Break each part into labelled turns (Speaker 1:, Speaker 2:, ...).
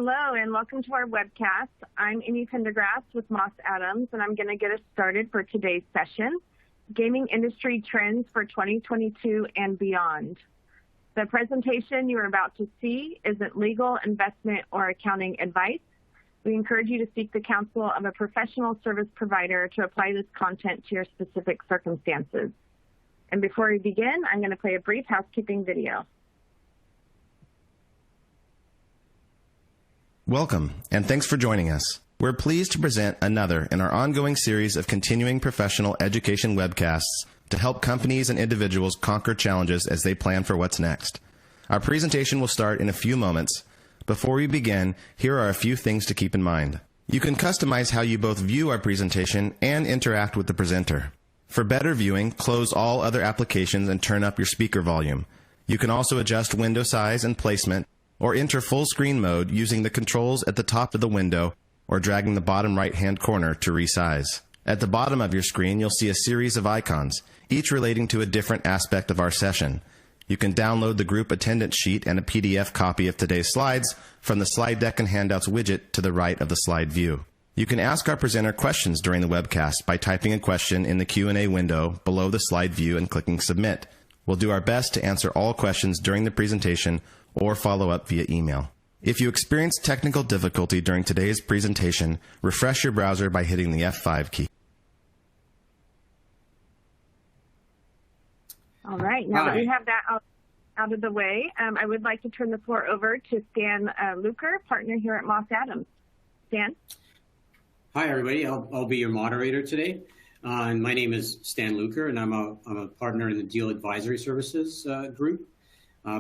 Speaker 1: Hello, and welcome to our webcast. I'm Amy Pendergrass with Moss Adams, and I'm going to get us started for today's session, Gaming Industry Trends for 2022 and Beyond. The presentation you're about to see isn't legal, investment, or accounting advice. We encourage you to seek the counsel of a professional service provider to apply this content to your specific circumstances. And before we begin, I'm going to play a brief housekeeping video.
Speaker 2: Welcome, and thanks for joining us. We're pleased to present another in our ongoing series of continuing professional education webcasts to help companies and individuals conquer challenges as they plan for what's next. Our presentation will start in a few moments. Before we begin, here are a few things to keep in mind. You can customize how you both view our presentation and interact with the presenter. For better viewing, close all other applications and turn up your speaker volume. You can also adjust window size and placement, or enter full screen mode using the controls at the top of the window or dragging the bottom right-hand corner to resize. At the bottom of your screen, you'll see a series of icons, each relating to a different aspect of our session. You can download the group attendance sheet and a PDF copy of today's slides from the slide deck and handouts widget to the right of the slide view. You can ask our presenter questions during the webcast by typing a question in the Q&A window below the slide view and clicking Submit. We'll do our best to answer all questions during the presentation or follow up via email. If you experience technical difficulty during today's presentation, refresh your browser by hitting the F5 key.
Speaker 1: All right, now that we have that out of the way, I would like to turn the floor over to Stan Luker, partner here at Moss Adams. Stan?
Speaker 3: Hi, everybody. I'll be your moderator today. And my name is Stan Luker, and I'm a partner in the Deal Advisory Services group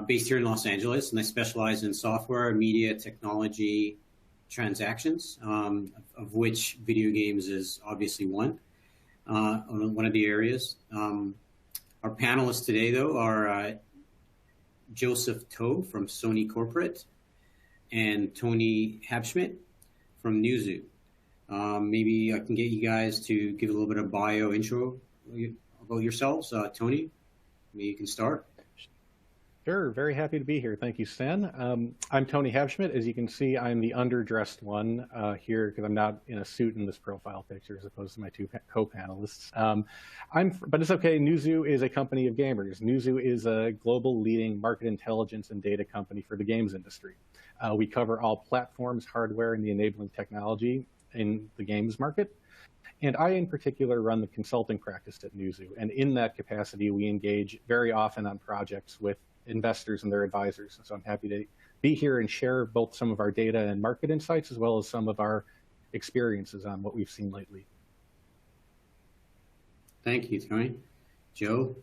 Speaker 3: based here in Los Angeles, and I specialize in software, media, technology, transactions, of which video games is obviously one of the areas. Our panelists today, though, are Joseph To from Sony Corporate and Tony Habschmidt from Newzoo. Maybe I can get you guys to give a little bit of bio intro about yourselves. Tony, maybe you can start.
Speaker 4: Sure, very happy to be here. Thank you, Stan. I'm Tony Habschmidt. As you can see, I'm the underdressed one here because I'm not in a suit in this profile picture as opposed to my two co-panelists. But it's okay. Newzoo is a company of gamers. Newzoo is a global leading market intelligence and data company for the games industry. We cover all platforms, hardware, and the enabling technology in the games market. And I, in particular, run the consulting practice at Newzoo. And in that capacity, we engage very often on projects with investors and their advisors. And so I'm happy to be here and share both some of our data and market insights, as well as some of our experiences on what we've seen lately.
Speaker 3: Thank you, Tony. Joe?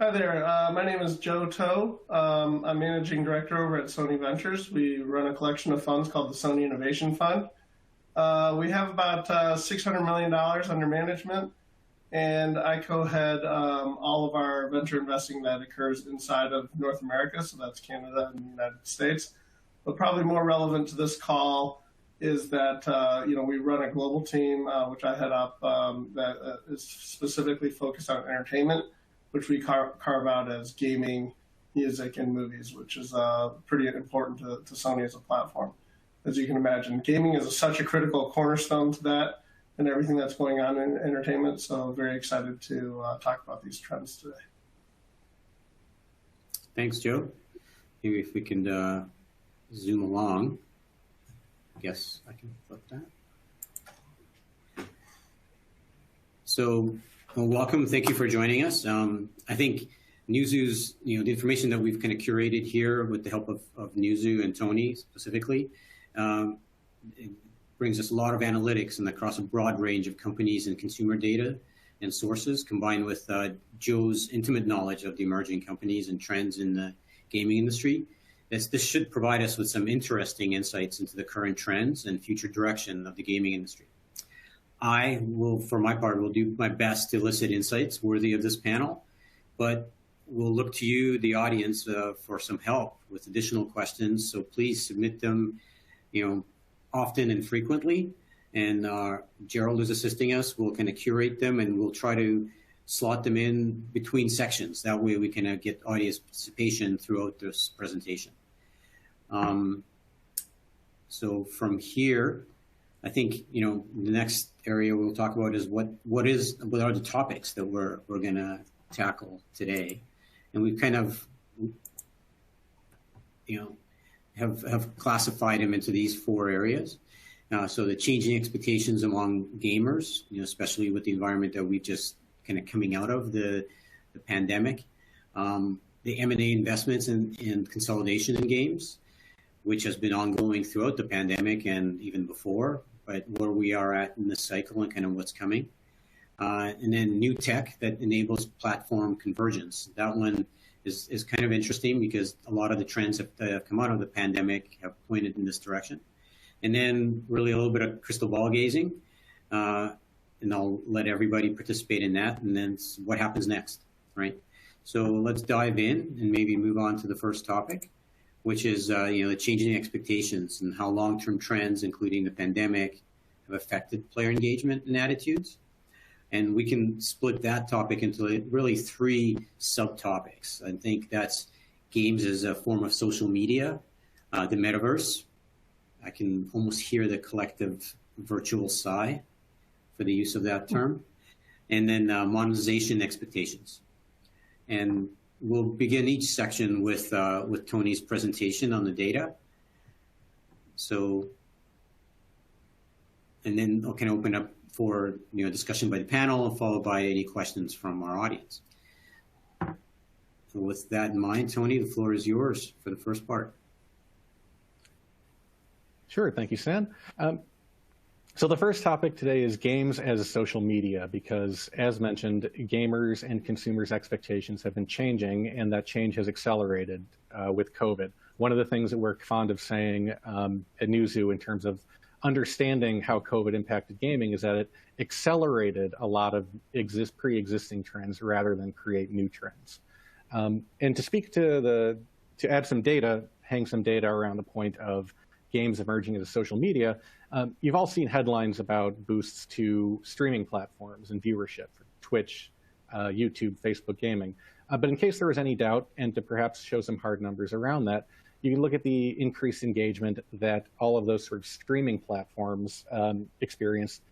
Speaker 5: Hi there. My name is Joe To. I'm managing director over at Sony Ventures. We run a collection of funds called the Sony Innovation Fund. We have about $600 million under management, and I co-head all of our venture investing that occurs inside of North America, so that's Canada and the United States. But probably more relevant to this call is that we run a global team, which I head up, that is specifically focused on entertainment, which we carve out as gaming, music, and movies, which is pretty important to Sony as a platform. As you can imagine, gaming is such a critical cornerstone to that and everything that's going on in entertainment. So very excited to talk about these trends today.
Speaker 3: Thanks, Joe. Maybe if we can zoom along. I guess I can flip that. So, welcome. Thank you for joining us. I think Newzoo's, the information that we've kind of curated here with the help of Newzoo and Tony specifically, it brings us a lot of analytics and across a broad range of companies and consumer data and sources, combined with Joe's intimate knowledge of the emerging companies and trends in the gaming industry. This should provide us with some interesting insights into the current trends and future direction of the gaming industry. I will, for my part, will do my best to elicit insights worthy of this panel, but we'll look to you, the audience, for some help with additional questions. So please submit them, often and frequently. And Gerald is assisting us. We'll kind of curate them, and we'll try to slot them in between sections. That way we can get audience participation throughout this presentation. So from here, I think, the next area we'll talk about is what are the topics that we're going to tackle today. And we've kind of, have classified them into these 4 areas. So the changing expectations among gamers, especially with the environment that we just kind of coming out of the pandemic, the M&A investments and consolidation in games, which has been ongoing throughout the pandemic and even before, but where we are at in the cycle and kind of what's coming. And then new tech that enables platform convergence. That one is kind of interesting because a lot of the trends that have come out of the pandemic have pointed in this direction. And then really a little bit of crystal ball gazing. And I'll let everybody participate in that. And then what happens next, right? So let's dive in and maybe move on to the first topic, which is the changing expectations and how long-term trends, including the pandemic, have affected player engagement and attitudes. And we can split that topic into really 3 subtopics. I think that's games as a form of social media, the metaverse. I can almost hear the collective virtual sigh for the use of that term. And then monetization expectations. And we'll begin each section with Tony's presentation on the data. So, and then I can open up for discussion by the panel, followed by any questions from our audience. So with that in mind, Tony, the floor is yours for the first part.
Speaker 4: Sure, thank you, Stan. So the first topic today is games as social media, because as mentioned, gamers and consumers' expectations have been changing, and that change has accelerated with COVID. One of the things that we're fond of saying at Newzoo in terms of understanding how COVID impacted gaming is that it accelerated a lot of pre-existing trends rather than create new trends. And to speak to add some data, hang some data around the point of games emerging as social media, you've all seen headlines about boosts to streaming platforms and viewership, Twitch, YouTube, Facebook gaming. But in case there was any doubt, and to perhaps show some hard numbers around that, you can look at the increased engagement that all of those sort of streaming platforms experienced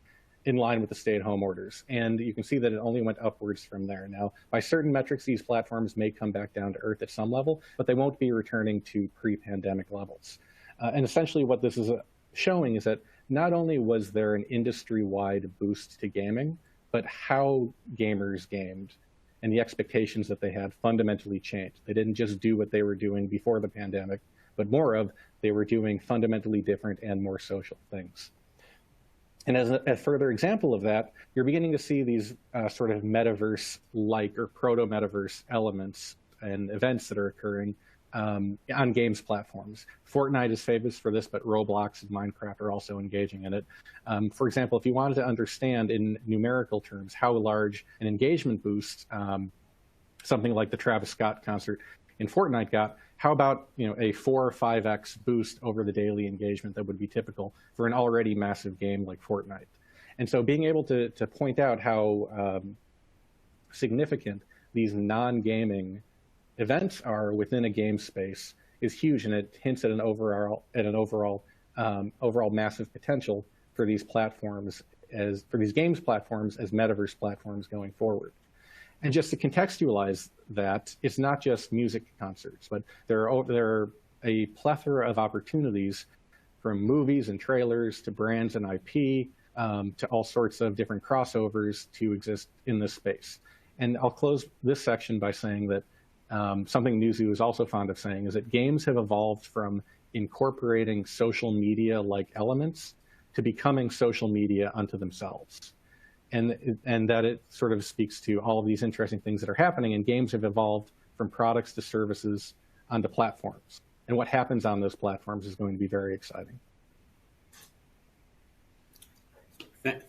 Speaker 4: in line with the stay-at-home orders. And you can see that it only went upwards from there. Now, by certain metrics, these platforms may come back down to earth at some level, but they won't be returning to pre-pandemic levels. And essentially what this is showing is that not only was there an industry-wide boost to gaming, but how gamers gamed and the expectations that they had fundamentally changed. They didn't just do what they were doing before the pandemic, but more of they were doing fundamentally different and more social things. And as a further example of that, you're beginning to see these sort of metaverse-like or proto-metaverse elements and events that are occurring on games platforms. Fortnite is famous for this, but Roblox and Minecraft are also engaging in it. For example, if you wanted to understand in numerical terms how large an engagement boost something like the Travis Scott concert in Fortnite got, how about a 4 or 5x boost over the daily engagement that would be typical for an already massive game like Fortnite? And so being able to point out how significant these non-gaming events are within a game space is huge, and it hints at an overall massive potential for these platforms for these games platforms as metaverse platforms going forward. And just to contextualize that, it's not just music concerts, but there are a plethora of opportunities from movies and trailers to brands and IP to all sorts of different crossovers to exist in this space. And I'll close this section by saying that something Newzoo is also fond of saying is that games have evolved from incorporating social media-like elements to becoming social media unto themselves. And that it sort of speaks to all of these interesting things that are happening, and games have evolved from products to services onto platforms. And what happens on those platforms is going to be very exciting.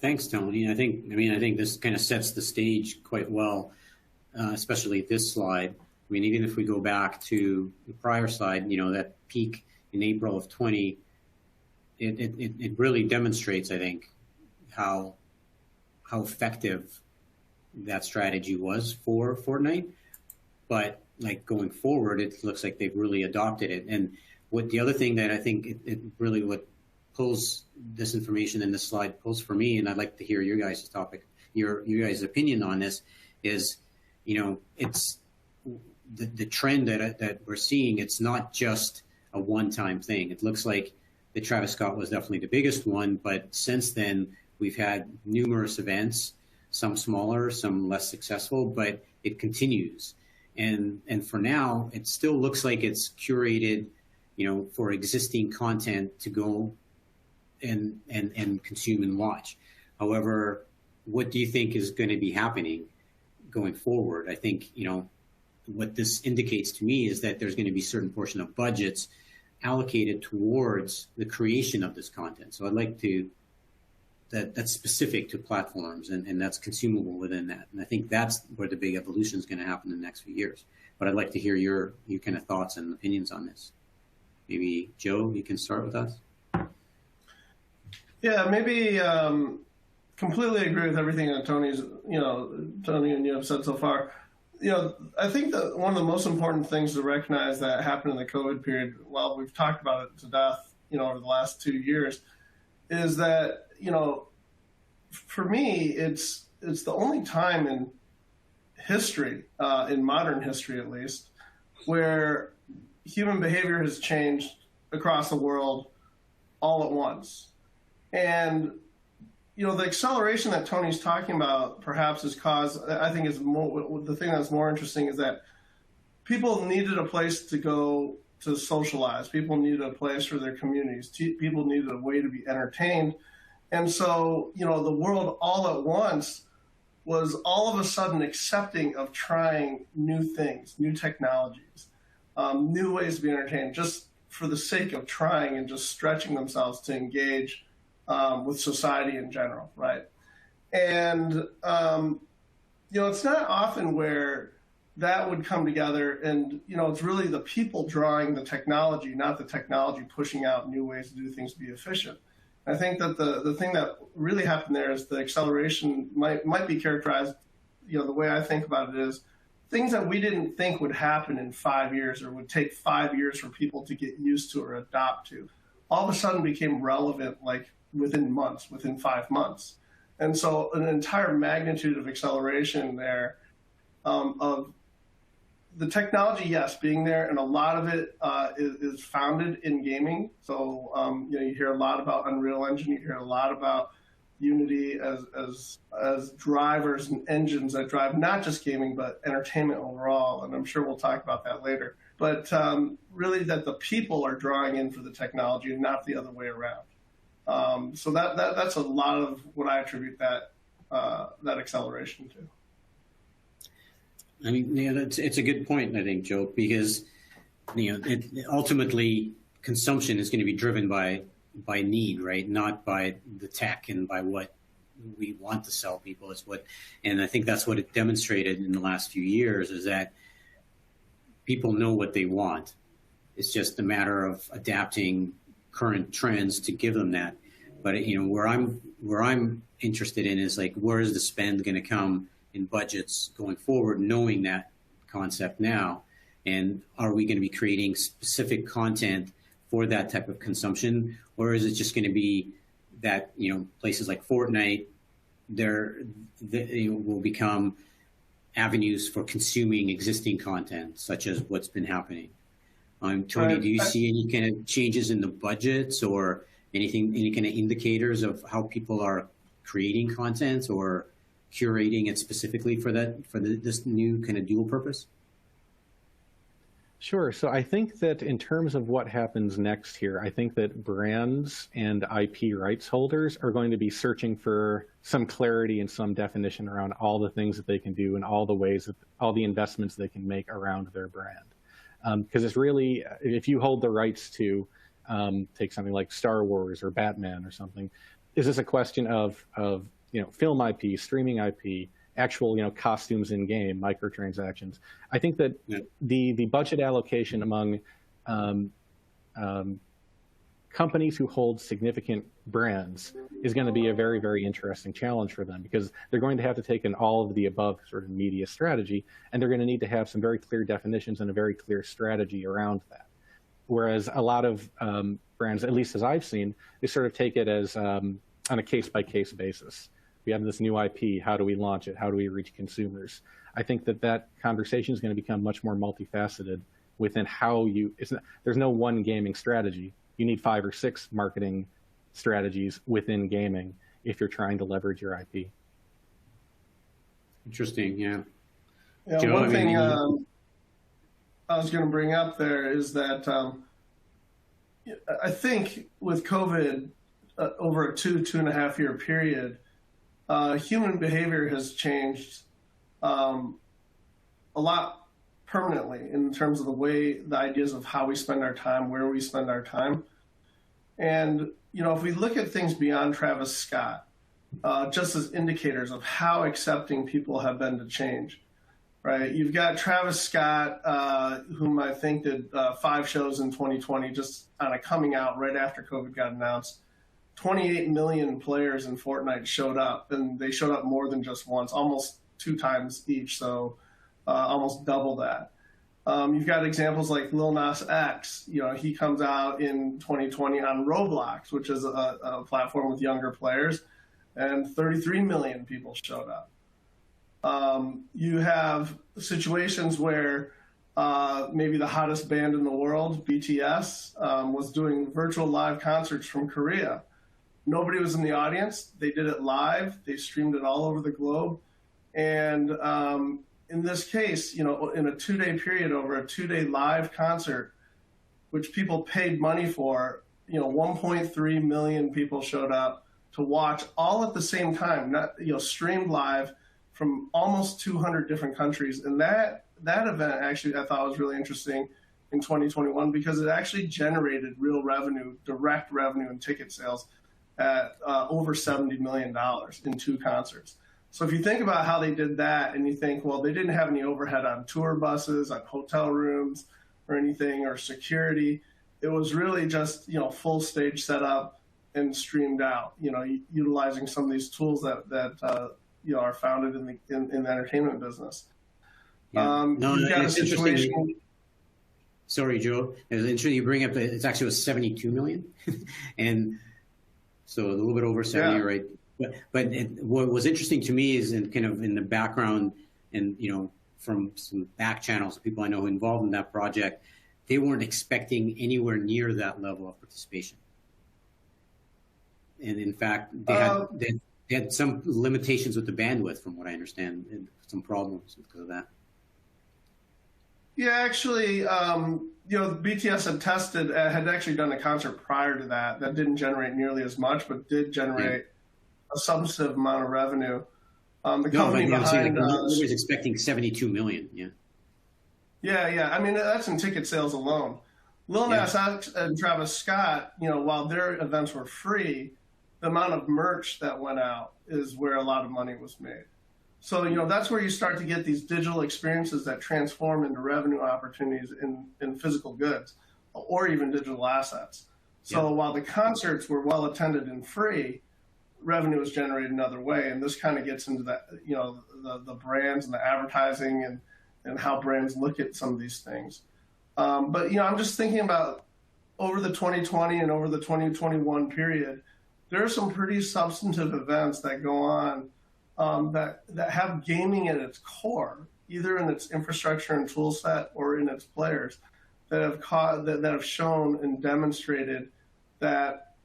Speaker 3: Thanks, Tony. I think this kind of sets the stage quite well, especially this slide. I mean, even if we go back to the prior slide, that peak in April of 20, it really demonstrates, I think, how effective that strategy was for Fortnite. But like going forward, it looks like they've really adopted it. And what the other thing that I think it really what pulls this information in this slide pulls for me, and I'd like to hear your guys' your guys' opinion on this, is, it's the trend that we're seeing. It's not just a one-time thing. It looks like the Travis Scott was definitely the biggest one, but since then we've had numerous events, some smaller, some less successful, but it continues. And for now, it still looks like it's curated, for existing content to go and consume and watch. However, what do you think is going to be happening going forward? I think, what this indicates to me is that there's going to be a certain portion of budgets allocated towards the creation of this content. So I'd like to, that's specific to platforms and that's consumable within that. And I think that's where the big evolution is going to happen in the next few years. But I'd like to hear your kind of thoughts and opinions on this. Maybe Joe, you can start with us.
Speaker 5: Yeah, maybe completely agree with everything that Tony and you have said so far. I think that one of the most important things to recognize that happened in the COVID period, while we've talked about it to death, over the last 2 years, is that, for me, it's the only time in history, in modern history at least, where human behavior has changed across the world all at once. And the acceleration that Tony's talking about perhaps is caused, I think is more, the thing that's more interesting is that people needed a place to go to socialize. People needed a place for their communities. People needed a way to be entertained. And so, the world all at once was all of a sudden accepting of trying new things, new technologies, new ways to be entertained, just for the sake of trying and just stretching themselves to engage with society in general, right? And, it's not often where that would come together and, it's really the people drawing the technology, not the technology pushing out new ways to do things to be efficient. I think that the thing that really happened there is the acceleration might be characterized, the way I think about it is things that we didn't think would happen in 5 years or would take 5 years for people to get used to or adopt to, all of a sudden became relevant like within months, within 5 months. And so an entire magnitude of acceleration there of the technology, yes, being there, and a lot of it is founded in gaming. So you hear a lot about Unreal Engine, you hear a lot about Unity as drivers and engines that drive not just gaming but entertainment overall. And I'm sure we'll talk about that later. But really, that the people are drawing in for the technology and not the other way around. So that's a lot of what I attribute that acceleration to.
Speaker 3: I mean, it's a good point, I think, Joe, because ultimately consumption is going to be driven by need, right? Not by the tech and by what we want to sell people. And I think that's what it demonstrated in the last few years, is that people know what they want. It's just a matter of adapting current trends to give them that. But where I'm interested in is like, where is the spend going to come in budgets going forward, knowing that concept now? And are we going to be creating specific content for that type of consumption, or is it just going to be that places like Fortnite will become avenues for consuming existing content, such as what's been happening? Tony, do you see any kind of changes in the budgets or any kind of indicators of how people are creating content or curating it specifically for this new kind of dual purpose?
Speaker 4: Sure. So I think that in terms of what happens next here, I think that brands and IP rights holders are going to be searching for some clarity and some definition around all the things that they can do and all the ways, all the investments they can make around their brand. Because it's really, if you hold the rights to take something like Star Wars or Batman or something, is this a question of film IP, streaming IP, actual costumes in game, microtransactions? I think that the budget allocation among companies who hold significant brands is going to be a very, very interesting challenge for them, because they're going to have to take an all of the above sort of media strategy, and they're going to need to have some very clear definitions and a very clear strategy around that. Whereas a lot of brands, at least as I've seen, they sort of take it as on a case-by-case basis. We have this new IP. How do we launch it? How do we reach consumers? I think that conversation is going to become much more multifaceted within how there's no one gaming strategy. You need 5 or 6 marketing strategies within gaming if you're trying to leverage your IP.
Speaker 3: Interesting, yeah.
Speaker 5: Joe, one thing I was going to bring up there is that I think with COVID over a 2.5 year period, human behavior has changed a lot permanently in terms of the ideas of how we spend our time, where we spend our time. And, if we look at things beyond Travis Scott, just as indicators of how accepting people have been to change, right? You've got Travis Scott, whom I think did 5 shows in 2020, just on a coming out right after COVID got announced. 28 million players in Fortnite showed up, and they showed up more than just once, almost 2 times each, so almost double that. You've got examples like Lil Nas X. He comes out in 2020 on Roblox, which is a platform with younger players, and 33 million people showed up. You have situations where maybe the hottest band in the world, BTS, was doing virtual live concerts from Korea. Nobody was in the audience. They did it live. They streamed it all over the globe. And in this case, in a 2-day period, over a 2-day live concert, which people paid money for, 1.3 million people showed up to watch all at the same time, not streamed live from almost 200 different countries. And that event actually I thought was really interesting in 2021 because it actually generated real revenue, direct revenue and ticket sales at over $70 million in 2 concerts. So if you think about how they did that and you think, well, they didn't have any overhead on tour buses, on hotel rooms or anything, or security, it was really just, full stage setup and streamed out, utilizing some of these tools that are founded in the entertainment business.
Speaker 3: Yeah.
Speaker 5: You've got a situation.
Speaker 3: Sorry, Joe. It's interesting you bring up that it's actually was 72 million, and so a little bit over 70, right? But what was interesting to me is in the background, and from some back channels, people I know involved in that project, they weren't expecting anywhere near that level of participation, and in fact, they had some limitations with the bandwidth, from what I understand, and some problems because of that.
Speaker 5: Yeah, actually, BTS had actually done a concert prior to that didn't generate nearly as much, but did generate a substantive amount of revenue. The company behind
Speaker 3: was expecting 72 million.
Speaker 5: Yeah. I mean, that's in ticket sales alone. Lil Nas X and Travis Scott, while their events were free, the amount of merch that went out is where a lot of money was made. So, that's where you start to get these digital experiences that transform into revenue opportunities in physical goods or even digital assets. So while the concerts were well attended and free, revenue was generated another way. And this kind of gets into that, the brands and the advertising and how brands look at some of these things. But, I'm just thinking about over the 2020 and over the 2021 period, there are some pretty substantive events that go on that have gaming at its core, either in its infrastructure and tool set or in its players, that have shown and demonstrated that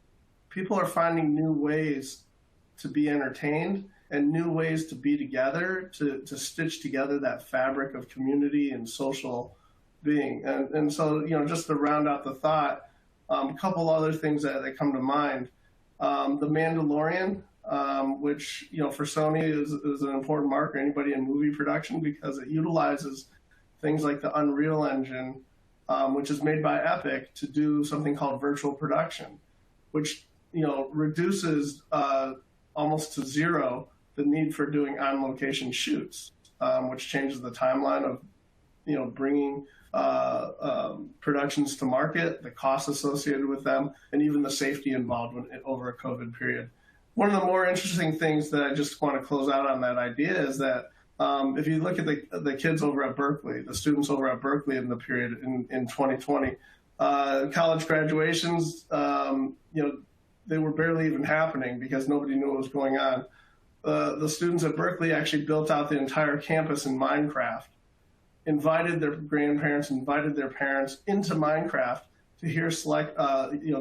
Speaker 5: people are finding new ways to be entertained and new ways to be together, to stitch together that fabric of community and social being. And so, just to round out the thought, a couple other things that come to mind. The Mandalorian, which, for Sony is an important mark for anybody in movie production because it utilizes things like the Unreal Engine, which is made by Epic, to do something called virtual production, which, reduces almost to zero the need for doing on-location shoots, which changes the timeline of, bringing productions to market, the costs associated with them, and even the safety involved over a COVID period. One of the more interesting things that I just want to close out on that idea is that if you look at the kids over at Berkeley, the students over at Berkeley in the period in 2020, College graduations, they were barely even happening because nobody knew what was going on. The students at Berkeley actually built out the entire campus in Minecraft, invited their grandparents, invited their parents into Minecraft to hear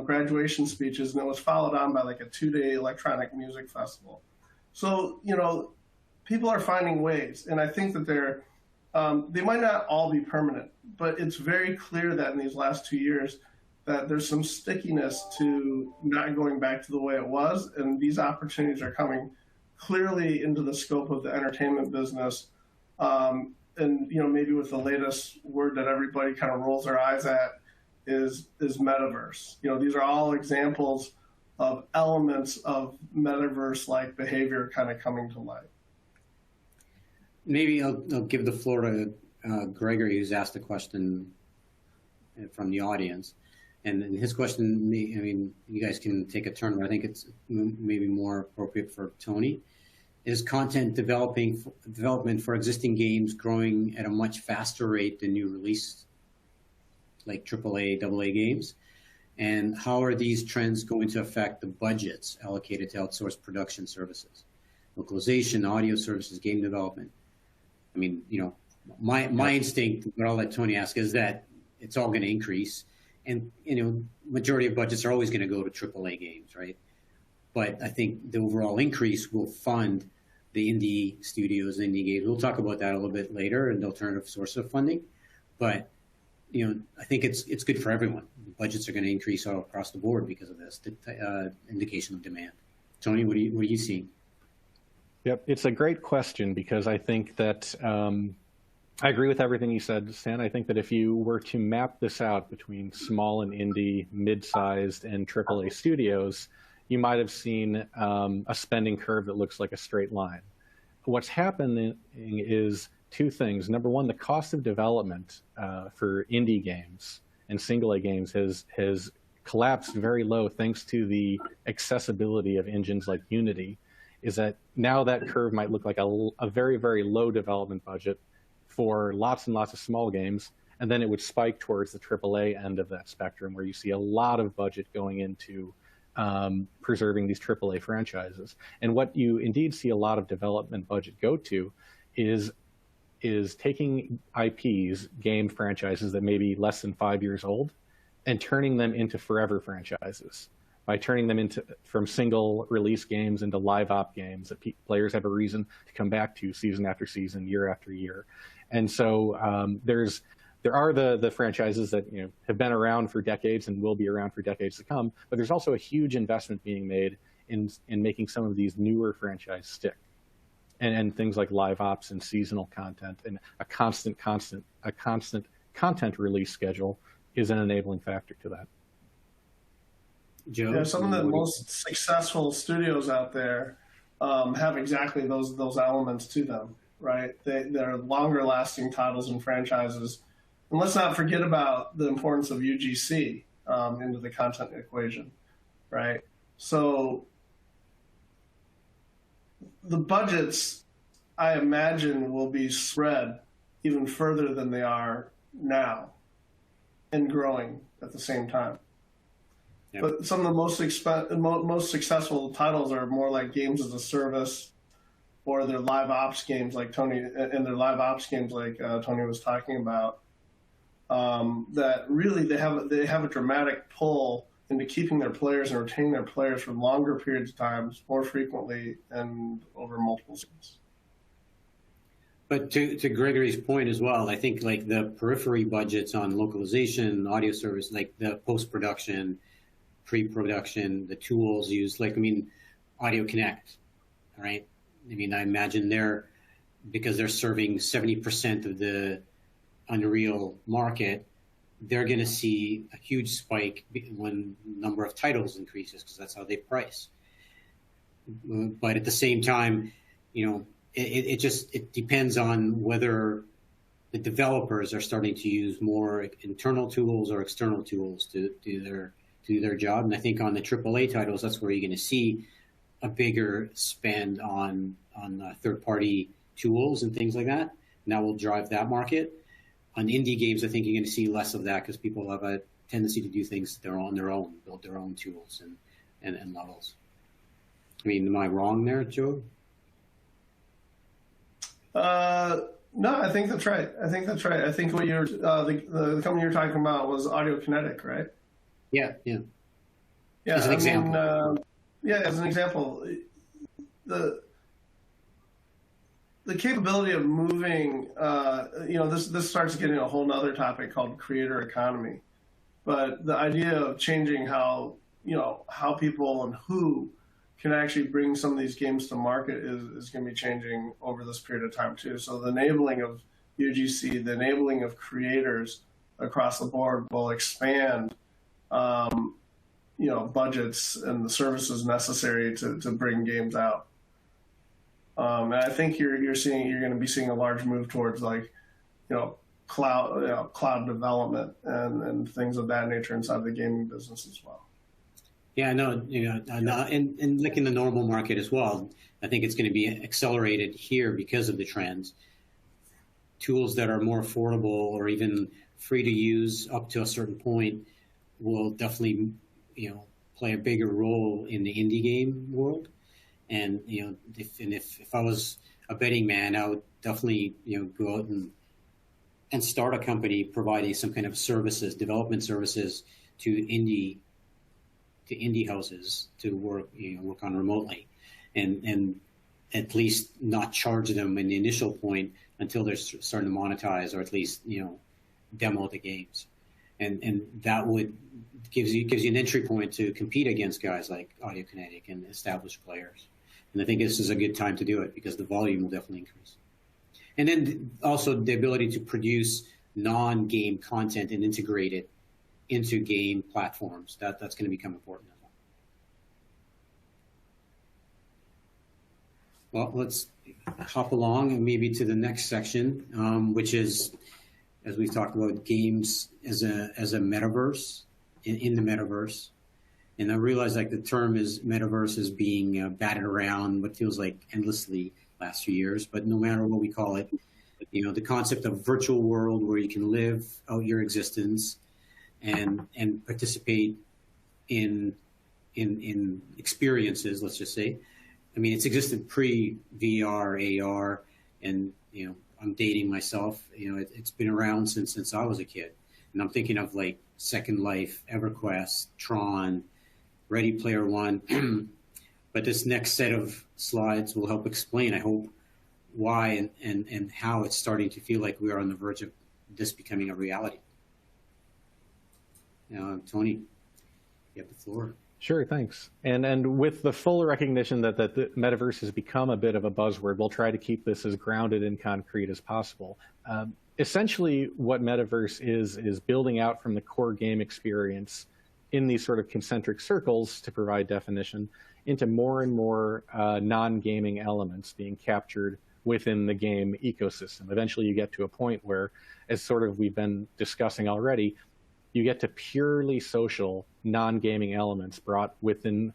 Speaker 5: graduation speeches, and it was followed on by like a 2-day electronic music festival. So, people are finding ways, and I think that they might not all be permanent, but it's very clear that in these last 2 years that there's some stickiness to not going back to the way it was, and these opportunities are coming clearly into the scope of the entertainment business. And maybe with the latest word that everybody kind of rolls their eyes at is Metaverse. These are all examples of elements of Metaverse-like behavior kind of coming to light.
Speaker 3: Maybe I'll give the floor to Gregory, who's asked a question from the audience. And his question, you guys can take a turn, but I think it's maybe more appropriate for Tony. Is content development for existing games growing at a much faster rate than new release, like AAA, AA games? And how are these trends going to affect the budgets allocated to outsourced production services, localization, audio services, game development? My instinct, but I'll let Tony ask, is that it's all going to increase. And, majority of budgets are always going to go to AAA games, right? But I think the overall increase will fund the indie studios, indie games. We'll talk about that a little bit later, an alternative source of funding. But, I think it's good for everyone. The budgets are going to increase all across the board because of this indication of demand. Tony, what are you seeing?
Speaker 4: Yep, it's a great question because I think that I agree with everything you said, Stan. I think that if you were to map this out between small and indie, mid-sized, and AAA studios, you might have seen a spending curve that looks like a straight line. What's happening is two things. Number one, the cost of development for indie games and single-A games has collapsed very low thanks to the accessibility of engines like Unity. Is that now that curve might look like a very, very low development budget for lots and lots of small games, and then it would spike towards the AAA end of that spectrum where you see a lot of budget going into preserving these AAA franchises. And what you indeed see a lot of development budget go to is taking IPs, game franchises that may be less than 5 years old, and turning them into forever franchises by turning them from single release games into live op games that players have a reason to come back to season after season, year after year. And so there are the franchises that have been around for decades and will be around for decades to come, but there's also a huge investment being made in making some of these newer franchises stick. And things like live ops and seasonal content and a constant content release schedule is an enabling factor to that.
Speaker 3: Joe?
Speaker 5: Yeah, some of the most successful studios out there have exactly those elements to them, right? They're longer lasting titles and franchises. And let's not forget about the importance of UGC into the content equation, right? So the budgets, I imagine, will be spread even further than they are now and growing at the same time. Yep. But some of the most successful titles are more like games as a service, or they're live ops games like Tony, and they're live ops games like Tony was talking about. That really they have a dramatic pull into keeping their players and retaining their players for longer periods of time, more frequently, and over multiple seasons.
Speaker 3: But to Gregory's point as well, I think like the periphery budgets on localization, audio service, like the post-production, pre-production, the tools used, Audio Connect, right? I imagine because they're serving 70% of the Unreal market, they're going to see a huge spike when the number of titles increases because that's how they price. But at the same time, it depends on whether the developers are starting to use more internal tools or external tools to do their job. And I think on the AAA titles, that's where you're going to see a bigger spend on third-party tools and things like that. And that will drive that market. On indie games, I think you're going to see less of that because people have a tendency to do things on their own, build their own tools and levels. I mean, am I wrong there, Joe?
Speaker 5: No, I think that's right. I think what you're the company you're talking about was Audio Kinetic, right?
Speaker 3: Yeah.
Speaker 5: As
Speaker 3: an example.
Speaker 5: As an example, the capability of moving, this starts getting a whole nother topic called creator economy. But the idea of changing how people and who can actually bring some of these games to market is going to be changing over this period of time too. So the enabling of UGC, the enabling of creators across the board will expand, budgets and the services necessary to bring games out. And I think you're going to be seeing a large move towards cloud development and things of that nature inside the gaming business as well.
Speaker 3: Yeah, no, and like in the normal market as well, I think it's going to be accelerated here because of the trends. Tools that are more affordable or even free to use up to a certain point will definitely, play a bigger role in the indie game world. And if I was a betting man, I would definitely go out and start a company providing some kind of services, development services to indie houses to work on remotely, and at least not charge them in the initial point until they're starting to monetize, or at least demo the games, and that would gives you an entry point to compete against guys like Audio Kinetic and established players. And I think this is a good time to do it because the volume will definitely increase. And then also the ability to produce non-game content and integrate it into game platforms. That's going to become important as well. Well, let's hop along and maybe to the next section, which is, as we've talked about, games as a metaverse, in the metaverse. And I realize the term is metaverse is being batted around what feels like endlessly last few years, but no matter what we call it, the concept of virtual world where you can live out your existence and participate in experiences, let's just say. I mean, it's existed pre-VR, AR, and I'm dating myself. It's been around since I was a kid, and I'm thinking of Second Life, EverQuest, Tron, Ready Player One. But this next set of slides will help explain, I hope, why and how it's starting to feel like we are on the verge of this becoming a reality. Tony, you have the floor.
Speaker 4: Sure, thanks. And with the full recognition that the metaverse has become a bit of a buzzword, we'll try to keep this as grounded and concrete as possible. Essentially, what metaverse is building out from the core game experience in these sort of concentric circles, to provide definition, into more and more non-gaming elements being captured within the game ecosystem. Eventually, you get to a point where, as sort of we've been discussing already, you get to purely social, non-gaming elements brought within,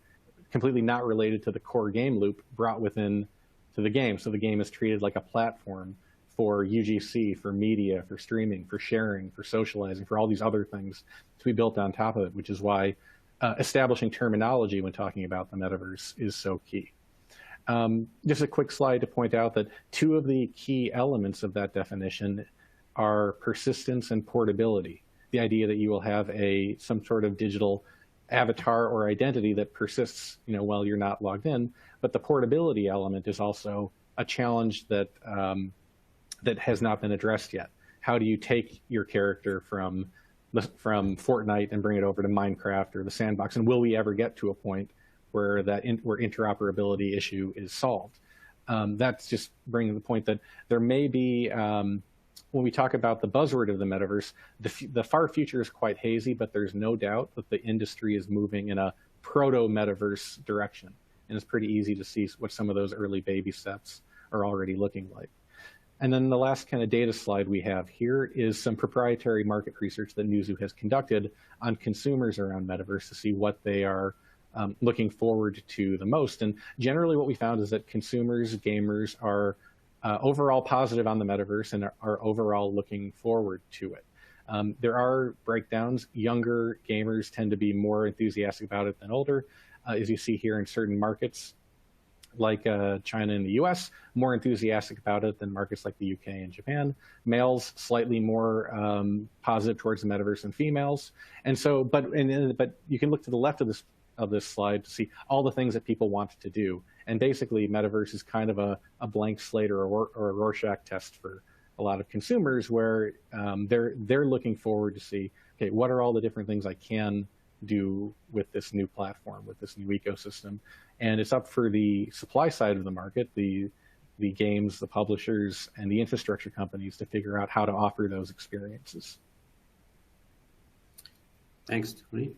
Speaker 4: completely not related to the core game loop, brought within to the game. So the game is treated like a platform for UGC, for media, for streaming, for sharing, for socializing, for all these other things to be built on top of it, which is why establishing terminology when talking about the metaverse is so key. Just a quick slide to point out that two of the key elements of that definition are persistence and portability. The idea that you will have some sort of digital avatar or identity that persists, while you're not logged in. But the portability element is also a challenge that that has not been addressed yet. How do you take your character from Fortnite and bring it over to Minecraft or the sandbox? And will we ever get to a point where where interoperability issue is solved? That's just bringing the point that there may be. When we talk about the buzzword of the metaverse, the far future is quite hazy, but there's no doubt that the industry is moving in a proto-metaverse direction. And it's pretty easy to see what some of those early baby steps are already looking like. And then the last kind of data slide we have here is some proprietary market research that Newzoo has conducted on consumers around metaverse to see what they are looking forward to the most. And generally what we found is that consumers, gamers are overall positive on the metaverse and are overall looking forward to it. There are breakdowns. Younger gamers tend to be more enthusiastic about it than older, as you see here in certain markets like China and the US, more enthusiastic about it than markets like the UK and Japan. Males slightly more positive towards the metaverse than females. And so, but you can look to the left of this slide to see all the things that people want to do. And basically, metaverse is kind of a blank slate or a Rorschach test for a lot of consumers, where they're looking forward to see, okay, what are all the different things I can do with this new platform, with this new ecosystem? And it's up for the supply side of the market, the games, the publishers, and the infrastructure companies to figure out how to offer those experiences.
Speaker 3: Thanks, Tony.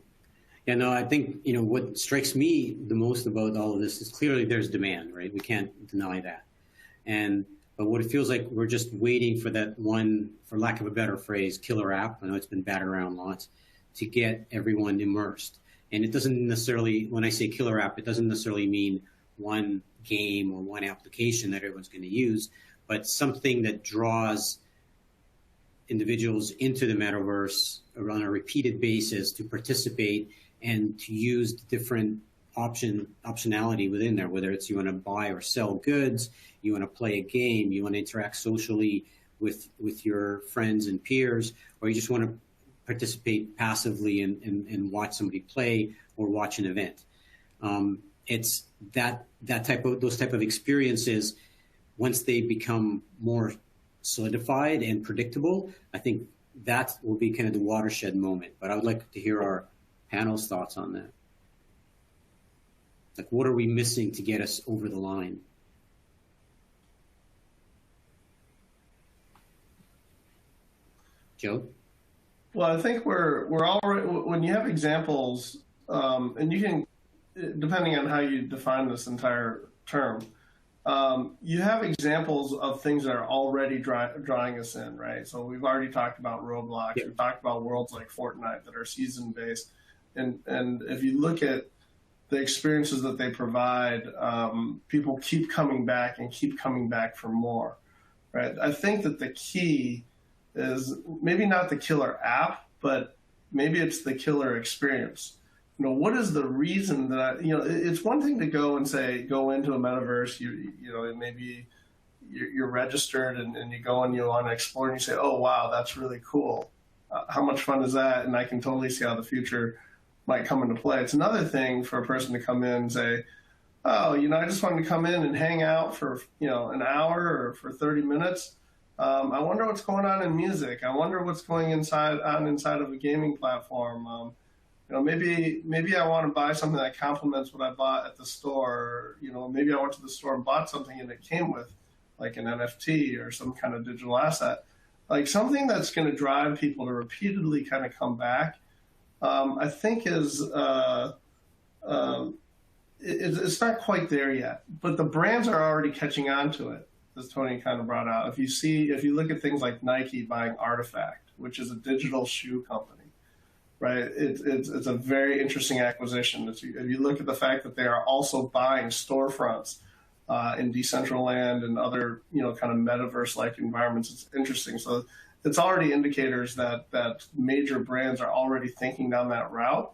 Speaker 3: Yeah, no, I think, what strikes me the most about all of this is clearly there's demand, right? We can't deny that. But what it feels like, we're just waiting for that one, for lack of a better phrase, killer app. I know it's been batted around lots, to get everyone immersed. And it doesn't necessarily, when I say killer app, it doesn't necessarily mean one game or one application that everyone's going to use, but something that draws individuals into the metaverse on a repeated basis to participate and to use different optionality within there, whether it's you want to buy or sell goods, you want to play a game, you want to interact socially with your friends and peers, or you just want to participate passively and watch somebody play or watch an event. It's those type of experiences, once they become more solidified and predictable, I think that will be kind of the watershed moment. But I would like to hear our panel's thoughts on that. Like, what are we missing to get us over the line? Joe?
Speaker 5: Well, I think we're already, when you have examples, and you can, depending on how you define this entire term, you have examples of things that are already drawing us in, right? So we've already talked about Roblox.
Speaker 3: Yeah.
Speaker 5: We've talked about worlds like Fortnite that are season-based. And if you look at the experiences that they provide, people keep coming back and keep coming back for more, right? I think that the key is maybe not the killer app, but maybe it's the killer experience. What is the reason that it's one thing to go and say, go into a metaverse, maybe you're registered and you go and you want to explore and you say, oh, wow, that's really cool. How much fun is that? And I can totally see how the future might come into play. It's another thing for a person to come in and say, oh, I just wanted to come in and hang out for, an hour or for 30 minutes. I wonder what's going on in music. I wonder what's going inside of a gaming platform. Maybe I want to buy something that complements what I bought at the store. Maybe I went to the store and bought something and it came with like an NFT or some kind of digital asset, like something that's going to drive people to repeatedly kind of come back. I think it's not quite there yet, but the brands are already catching on to it, as Tony kind of brought out. If you look at things like Nike buying Artifact, which is a digital shoe company, right? It's a very interesting acquisition. If you look at the fact that they are also buying storefronts in Decentraland and other kind of metaverse-like environments, it's interesting. So it's already indicators that major brands are already thinking down that route.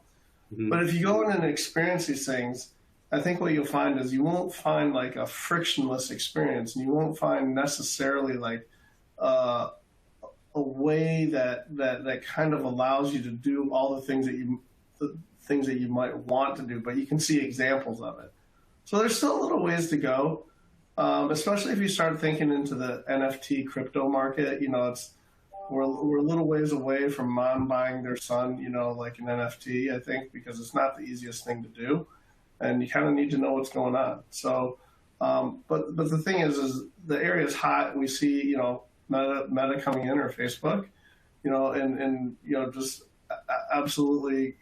Speaker 5: Mm-hmm. But if you go in and experience these things, I think what you'll find is you won't find like a frictionless experience, and you won't find necessarily like a way that kind of allows you to do all the things that you might want to do, but you can see examples of it. So there's still a little ways to go, especially if you start thinking into the NFT crypto market. We're a little ways away from mom buying their son, like an NFT, I think, because it's not the easiest thing to do, and you kind of need to know what's going on. So, but the thing is the area is hot. We see, Meta coming in, or Facebook, and just absolutely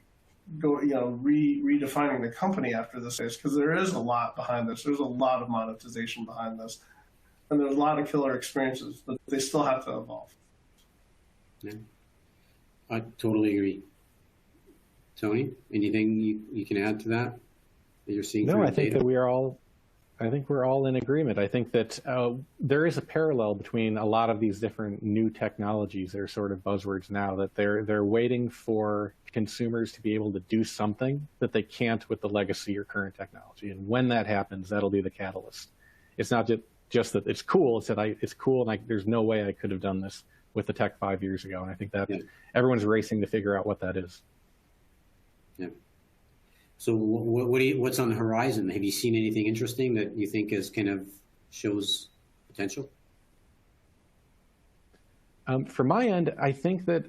Speaker 5: go, redefining the company after this phase, because there is a lot behind this. There's a lot of monetization behind this, and there's a lot of killer experiences, but they still have to evolve.
Speaker 3: Yeah, I totally agree. Tony, anything you can add to that you're seeing?
Speaker 4: No, I think that we are all I think we're all in agreement. I think that there is a parallel between a lot of these different new technologies that are sort of buzzwords now, that they're waiting for consumers to be able to do something that they can't with the legacy or current technology. And when that happens, that'll be the catalyst. It's not just that it's cool. It's that it's cool, and there's no way I could have done this with the tech 5 years ago. And I think that everyone's racing to figure out what that is.
Speaker 3: Yeah. So what's on the horizon? Have you seen anything interesting that you think is kind of shows potential?
Speaker 4: From my end, I think that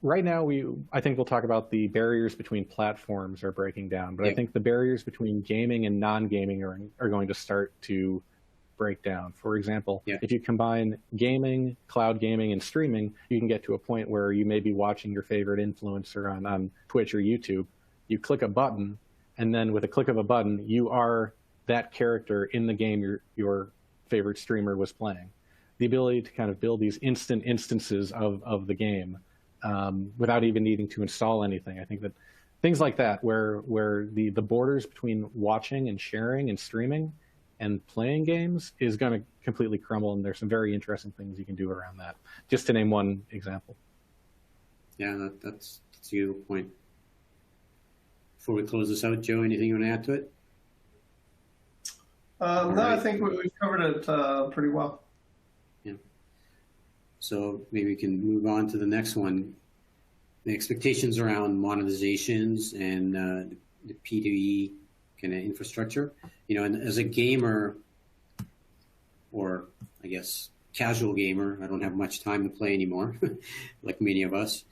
Speaker 4: right now I think we'll talk about the barriers between platforms are breaking down, but I think the barriers between gaming and non-gaming are going to start to break down. For example, if you combine gaming, cloud gaming, and streaming, you can get to a point where you may be watching your favorite influencer on Twitch or YouTube. You click a button, and then with a click of a button, you are that character in the game your favorite streamer was playing. The ability to kind of build these instant instances of the game without even needing to install anything. I think that things like that, where the borders between watching and sharing and streaming and playing games is going to completely crumble, and there's some very interesting things you can do around that. Just to name one example.
Speaker 3: Yeah, that's a good point. Before we close this out, Joe, anything you want to add to it?
Speaker 5: No, I think we've covered it pretty well.
Speaker 3: Yeah. So maybe we can move on to the next one. The expectations around monetizations and the P2E kind of infrastructure. And as a gamer, or I guess casual gamer, I don't have much time to play anymore, like many of us.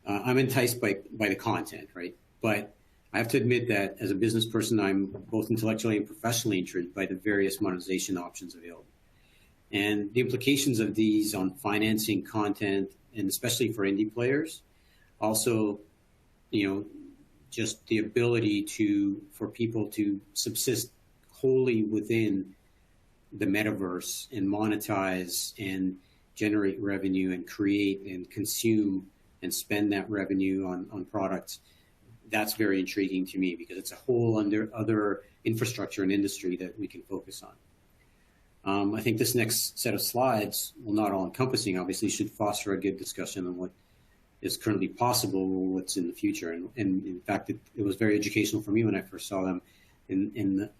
Speaker 3: I'm enticed by the content, right? But I have to admit that as a business person, I'm both intellectually and professionally intrigued by the various monetization options available. And the implications of these on financing content, and especially for indie players, also, just the ability for people to subsist wholly within the metaverse and monetize and generate revenue and create and consume and spend that revenue on products. That's very intriguing to me because it's a whole other infrastructure and industry that we can focus on. I think this next set of slides, well, not all encompassing, obviously, should foster a good discussion on what is currently possible, what's in the future. And in fact, it was very educational for me when I first saw them in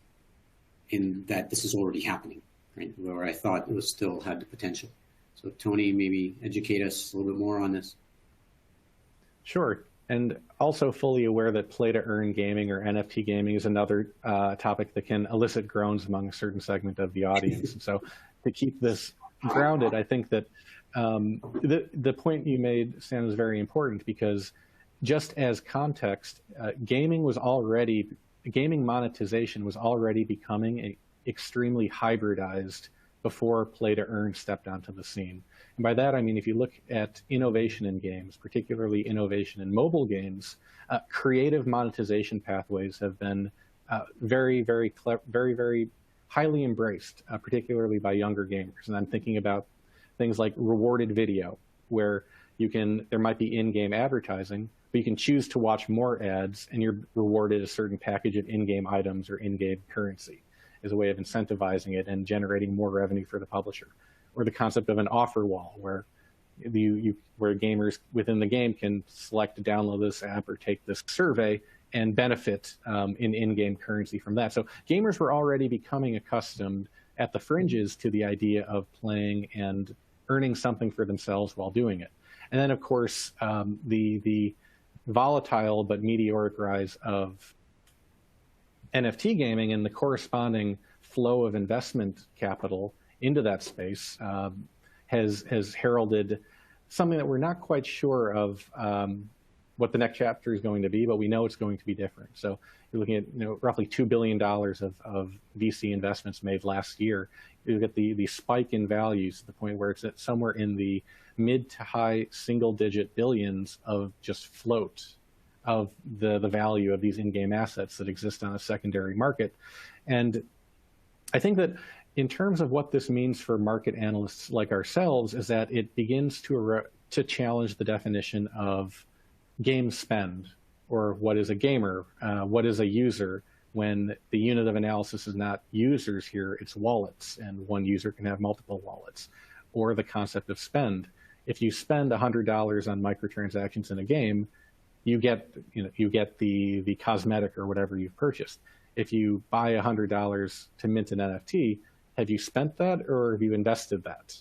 Speaker 3: that this is already happening, right? Where I thought it was still had the potential. So Tony, maybe educate us a little bit more on this.
Speaker 4: Sure. And also fully aware that play-to-earn gaming or NFT gaming is another topic that can elicit groans among a certain segment of the audience. And so to keep this grounded, I think that the point you made, Stan, is very important because just as context, gaming monetization was already becoming extremely hybridized before play-to-earn stepped onto the scene. And by that, I mean, if you look at innovation in games, particularly innovation in mobile games, creative monetization pathways have been very, very highly embraced, particularly by younger gamers. And I'm thinking about things like rewarded video, where there might be in-game advertising, but you can choose to watch more ads and you're rewarded a certain package of in-game items or in-game currency as a way of incentivizing it and generating more revenue for the publisher. Or the concept of an offer wall, where gamers within the game can select to download this app or take this survey and benefit in-game currency from that. So gamers were already becoming accustomed at the fringes to the idea of playing and earning something for themselves while doing it. And then, of course, the volatile but meteoric rise of NFT gaming and the corresponding flow of investment capital into that space has heralded something that we're not quite sure of what the next chapter is going to be, but we know it's going to be different. So you're looking at roughly $2 billion of VC investments made last year. You get the spike in values to the point where it's at somewhere in the mid to high single-digit billions of just float of the value of these in-game assets that exist on a secondary market. And I think that in terms of what this means for market analysts like ourselves is that it begins to challenge the definition of game spend, or what is a gamer, what is a user, when the unit of analysis is not users here, it's wallets, and one user can have multiple wallets. Or the concept of spend. If you spend $100 on microtransactions in a game, you get the cosmetic or whatever you've purchased. If you buy $100 to mint an NFT, have you spent that or have you invested that?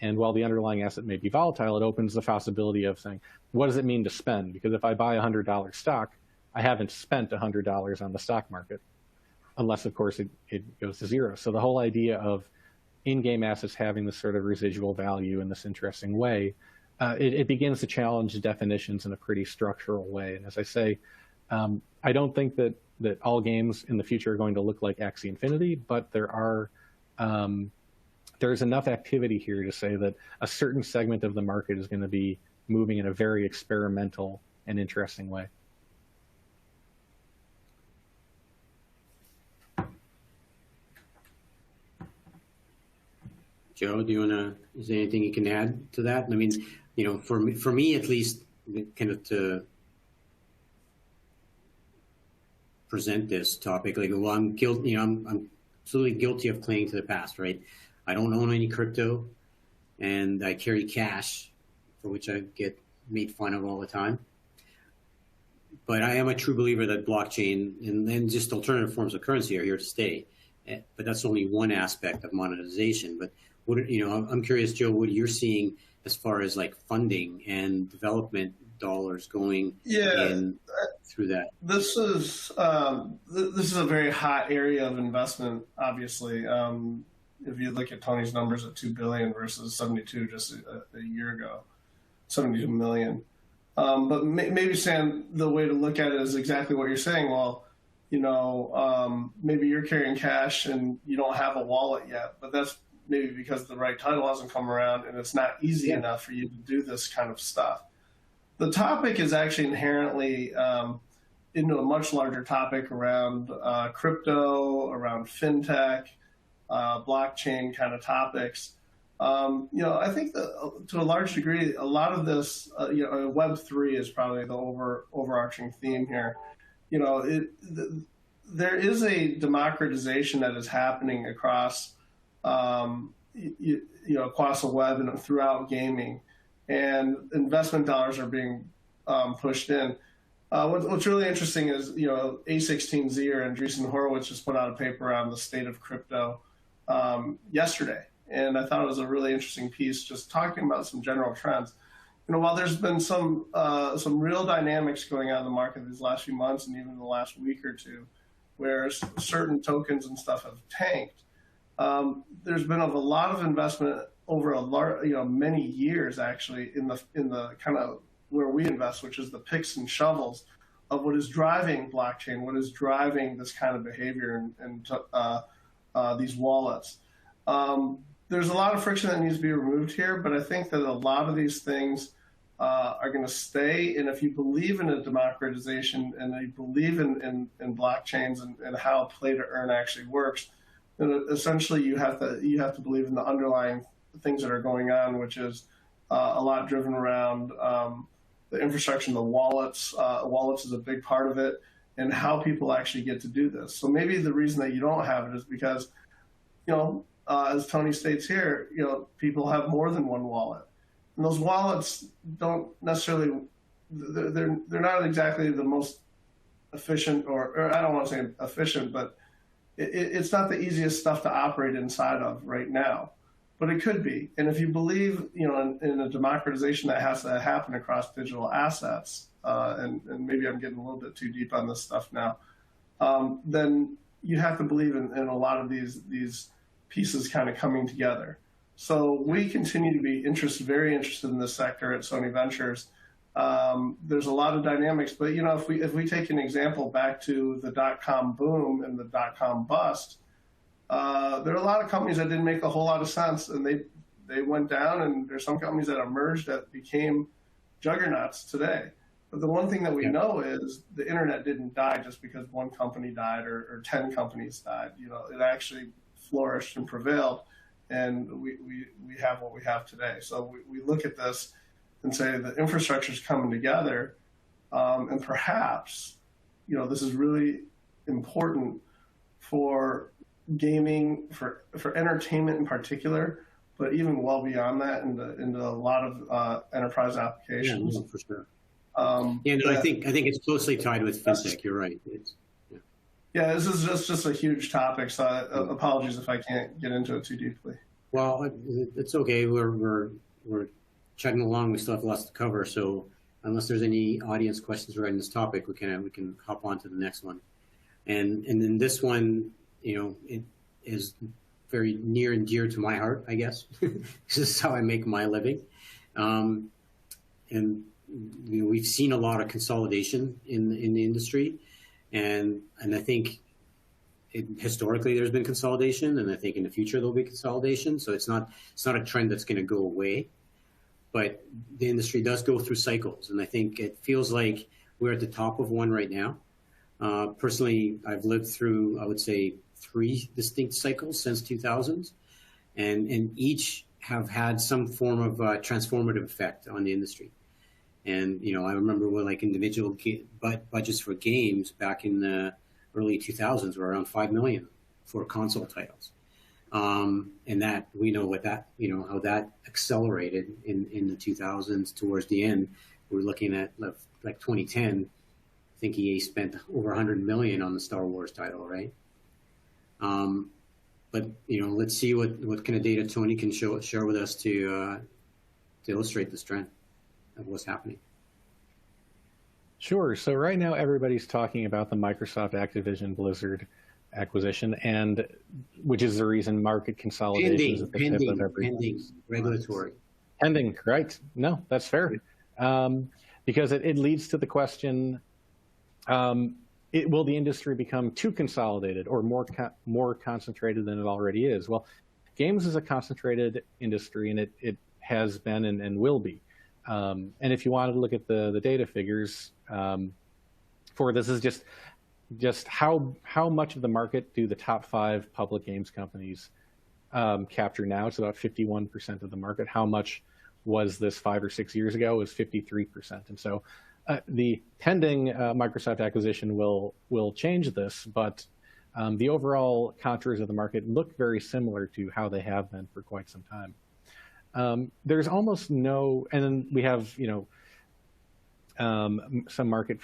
Speaker 4: And while the underlying asset may be volatile, it opens the possibility of saying, what does it mean to spend? Because if I buy a $100 stock, I haven't spent $100 on the stock market, unless, of course, it goes to zero. So the whole idea of in-game assets having this sort of residual value in this interesting way, it begins to challenge definitions in a pretty structural way. And as I say, I don't think that all games in the future are going to look like Axie Infinity, but there's enough activity here to say that a certain segment of the market is going to be moving in a very experimental and interesting way.
Speaker 3: Joe, is there anything you can add to that? I mean, for me at least, kind of to present this topic, like, well, I'm guilty, I'm absolutely guilty of clinging to the past, right? I don't own any crypto, and I carry cash, for which I get made fun of all the time. But I am a true believer that blockchain and then just alternative forms of currency are here to stay. But that's only one aspect of monetization. But I'm curious, Joe, what you're seeing as far as like funding and development dollars going in through that.
Speaker 5: This is a very hot area of investment, obviously. If you look at Tony's numbers at 2 billion versus 72 just a year ago, 72 million. But maybe, Sam, the way to look at it is exactly what you're saying. Well, maybe you're carrying cash and you don't have a wallet yet, but that's maybe because the right title hasn't come around and it's not easy enough for you to do this kind of stuff. The topic is actually inherently into a much larger topic around crypto, around fintech, blockchain kind of topics. I think that to a large degree, a lot of this, Web3 is probably the overarching theme here. There is a democratization that is happening across, across the web and throughout gaming, and investment dollars are being pushed in. What's really interesting is, A16Z or Andreessen Horowitz just put out a paper on the state of crypto yesterday. And I thought it was a really interesting piece, just talking about some general trends. While there's been some real dynamics going on in the market these last few months and even the last week or two, where certain tokens and stuff have tanked, there's been a lot of investment over many years actually in the kind of where we invest, which is the picks and shovels of what is driving blockchain, what is driving this kind of behavior and these wallets. There's a lot of friction that needs to be removed here, but I think that a lot of these things are going to stay. And if you believe in a democratization and you believe in blockchains and how play to earn actually works, then essentially you have to believe in the underlying things that are going on, which is a lot driven around the infrastructure, the wallets. Wallets is a big part of it, and how people actually get to do this. So maybe the reason that you don't have it is because, as Tony states here, people have more than one wallet. And those wallets don't necessarily, they're not exactly the most efficient, or I don't want to say efficient, but it's not the easiest stuff to operate inside of right now. But it could be. And if you believe, in a democratization that has to happen across digital assets, and maybe I'm getting a little bit too deep on this stuff now, then you have to believe in a lot of these pieces kind of coming together. So we continue to be very interested in this sector at Sony Ventures. There's a lot of dynamics, but if we take an example back to the .com boom and the .com bust, there are a lot of companies that didn't make a whole lot of sense, and they went down, and there's some companies that emerged that became juggernauts today. But the one thing that we know is the internet didn't die just because one company died or 10 companies died. It actually flourished and prevailed, and we have what we have today. So we look at this and say the infrastructure is coming together, and perhaps, this is really important for gaming, for entertainment in particular, but even well beyond that into a lot of enterprise applications.
Speaker 3: Yeah, for sure. I think it's closely tied with fintech. You're right.
Speaker 5: Yeah, this is just a huge topic, so apologies if I can't get into it too deeply.
Speaker 3: Well, it's okay. We're chugging along. We still have lots to cover. So unless there's any audience questions regarding this topic, we can hop on to the next one. And then this one, it is very near and dear to my heart, I guess. This is how I make my living. And we've seen a lot of consolidation in the industry, and I think historically there's been consolidation, and I think in the future there'll be consolidation. So it's not a trend that's going to go away, but the industry does go through cycles, and I think it feels like we're at the top of one right now. Personally, I've lived through, I would say, 3 distinct cycles since 2000s, and each have had some form of transformative effect on the industry. And, I remember when individual budgets for games back in the early 2000s were around $5 million for console titles. And that we know how that accelerated in the 2000s towards the end. We're looking at 2010. I think EA spent over $100 million on the Star Wars title, right? But let's see what kind of data Tony can share with us to illustrate this trend of what's happening.
Speaker 4: Sure. So right now everybody's talking about the Microsoft Activision Blizzard acquisition, and which is the reason market consolidation is at the tip of every
Speaker 3: regulatory.
Speaker 4: Pending, right? No, that's fair. Because it leads to the question, will the industry become too consolidated or more concentrated than it already is? Well, games is a concentrated industry, and it has been and will be. And if you wanted to look at the data figures for this, is just how much of the market do the top 5 public games companies capture now? It's about 51% of the market. How much was this 5 or 6 years ago? It was 53%. And so the pending Microsoft acquisition will change this, but the overall contours of the market look very similar to how they have been for quite some time. There's almost no, and then we have, some market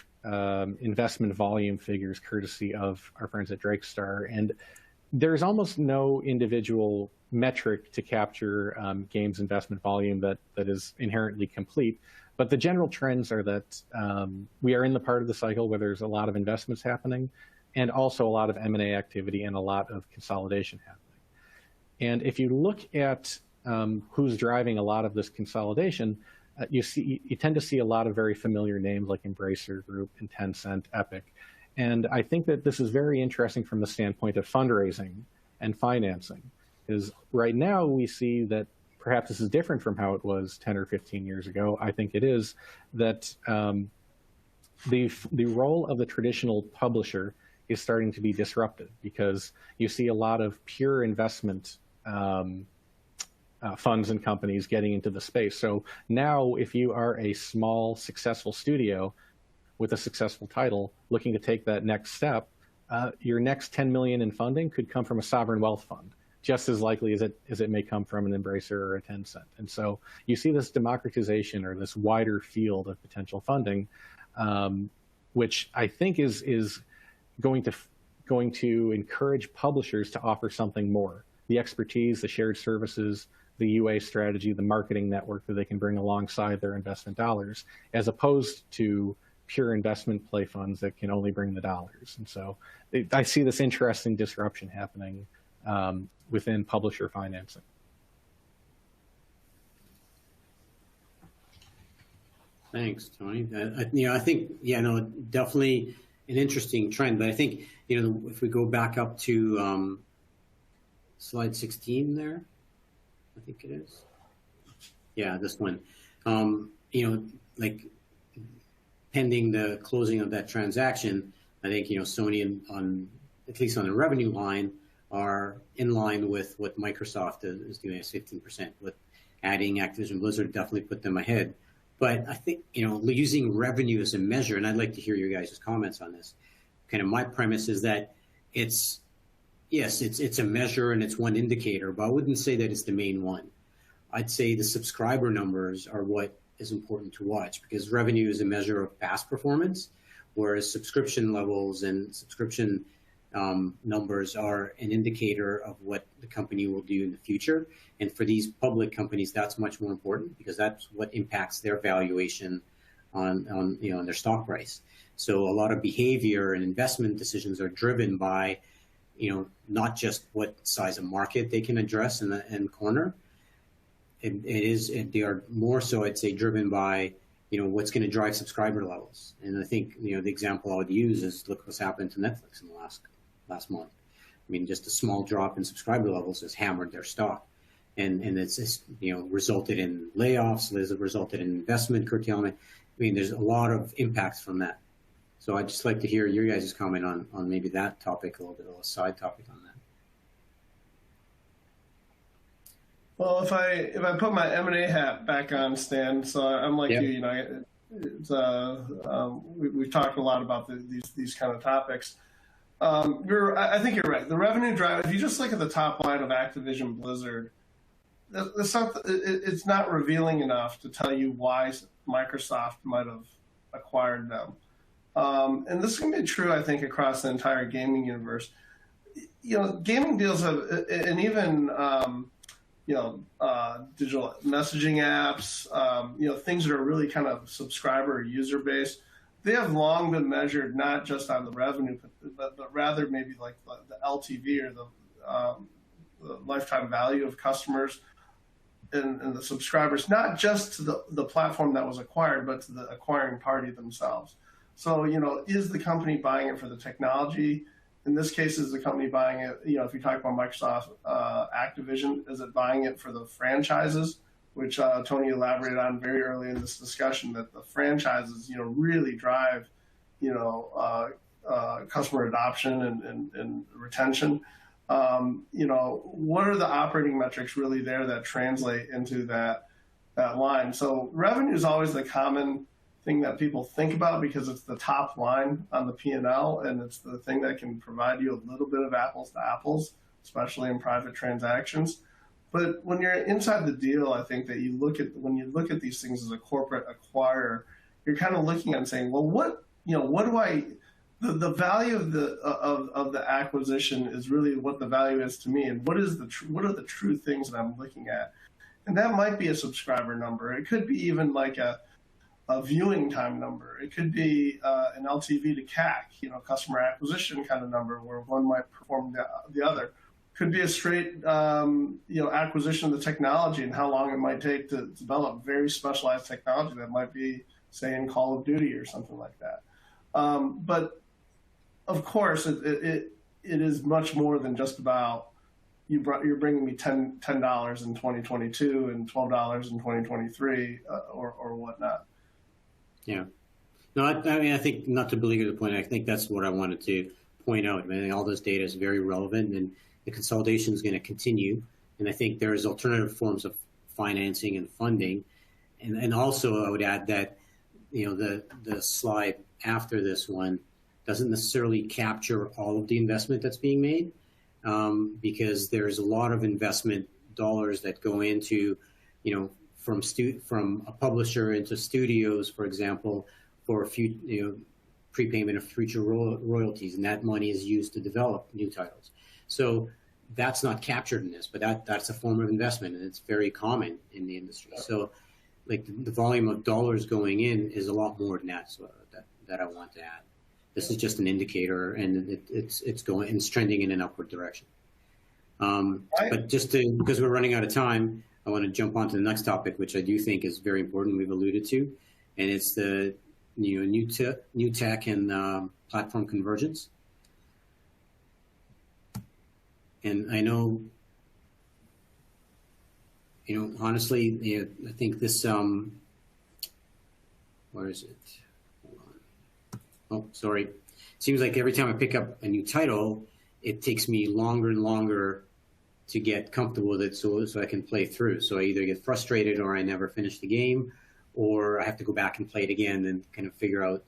Speaker 4: investment volume figures courtesy of our friends at Drakestar, and there's almost no individual metric to capture games investment volume that is inherently complete. But the general trends are that we are in the part of the cycle where there's a lot of investments happening, and also a lot of M&A activity and a lot of consolidation happening. And if you look at who's driving a lot of this consolidation, you tend to see a lot of very familiar names like Embracer Group and Tencent, Epic. And I think that this is very interesting from the standpoint of fundraising and financing, because right now we see that perhaps this is different from how it was 10 or 15 years ago. I think it is that the role of the traditional publisher is starting to be disrupted, because you see a lot of pure investment funds and companies getting into the space. So now if you are a small, successful studio with a successful title looking to take that next step, your next 10 million in funding could come from a sovereign wealth fund, just as likely as it may come from an Embracer or a Tencent. And so you see this democratization or this wider field of potential funding, which I think is going to encourage publishers to offer something more. The expertise, the shared services, the UA strategy, the marketing network that they can bring alongside their investment dollars, as opposed to pure investment play funds that can only bring the dollars. And so I see this interesting disruption happening within publisher financing.
Speaker 3: Thanks, Tony. I think, definitely an interesting trend. But I think, if we go back up to slide 16 there, I think it is. Yeah, this one. Pending the closing of that transaction, I think, Sony at least on the revenue line, are in line with what Microsoft is doing at 15%. With adding Activision Blizzard, definitely put them ahead. But I think, using revenue as a measure, and I'd like to hear your guys' comments on this, kind of my premise is that it's a measure and it's one indicator, but I wouldn't say that it's the main one. I'd say the subscriber numbers are what is important to watch, because revenue is a measure of past performance, whereas subscription levels and subscription numbers are an indicator of what the company will do in the future. And for these public companies, that's much more important, because that's what impacts their valuation on their stock price. So a lot of behavior and investment decisions are driven by, not just what size of market they can address and corner. They are more so, I'd say, driven by, what's going to drive subscriber levels. And I think, the example I would use is look what's happened to Netflix in the last month. I mean, just a small drop in subscriber levels has hammered their stock. And it's resulted in layoffs, has resulted in investment curtailment. I mean, there's a lot of impacts from that. So I'd just like to hear your guys' comment on maybe that topic, a little bit of a side topic on that.
Speaker 5: Well, if I put my M&A hat back on, Stan, so I'm like you, we've talked a lot about these kind of topics. I think you're right. The revenue drive, if you just look at the top line of Activision Blizzard, it's not revealing enough to tell you why Microsoft might have acquired them. And this is going to be true, I think, across the entire gaming universe. Gaming deals have, and even digital messaging apps, things that are really kind of subscriber or user based, they have long been measured not just on the revenue, but rather maybe like the LTV or the lifetime value of customers and the subscribers, not just to the platform that was acquired, but to the acquiring party themselves. So, is the company buying it for the technology? In this case, is the company buying it, if you talk about Microsoft Activision, is it buying it for the franchises, which Tony elaborated on very early in this discussion, that the franchises, really drive, customer adoption and retention. What are the operating metrics really there that translate into that line? So revenue is always the common thing that people think about, because it's the top line on the P&L, and it's the thing that can provide you a little bit of apples to apples, especially in private transactions. But when you're inside the deal, I think that when you look at these things as a corporate acquirer, you're kind of looking and saying, well, what do the value of the acquisition is really what the value is to me, and what are the true things that I'm looking at? And that might be a subscriber number. It could be even like a viewing time number. It could be an LTV to CAC, customer acquisition kind of number, where one might perform the other. Could be a straight, acquisition of the technology and how long it might take to develop very specialized technology that might be, say, in Call of Duty or something like that. But of course, it is much more than just about you're bringing me $10 in 2022 and $12 in 2023 or whatnot.
Speaker 3: Yeah. No, I think, not to belabor the point, I think that's what I wanted to point out. I mean, all this data is very relevant, and the consolidation is going to continue. And I think there's alternative forms of financing and funding. And also I would add that, the slide after this one doesn't necessarily capture all of the investment that's being made, because there's a lot of investment dollars that go into, from a publisher into studios, for example, for prepayment of future royalties, and that money is used to develop new titles. So that's not captured in this, but that's a form of investment, and it's very common in the industry. So, like, the volume of dollars going in is a lot more than that. So that I want to add. This is just an indicator, and it's trending in an upward direction. But because we're running out of time, I want to jump on to the next topic, which I do think is very important. We've alluded to, and it's the new tech and platform convergence. And I know, honestly, I think this. Where is it? Hold on. Oh, sorry. It seems like every time I pick up a new title, it takes me longer and longer to get comfortable with it, so I can play through. So I either get frustrated, or I never finish the game, or I have to go back and play it again and kind of figure out,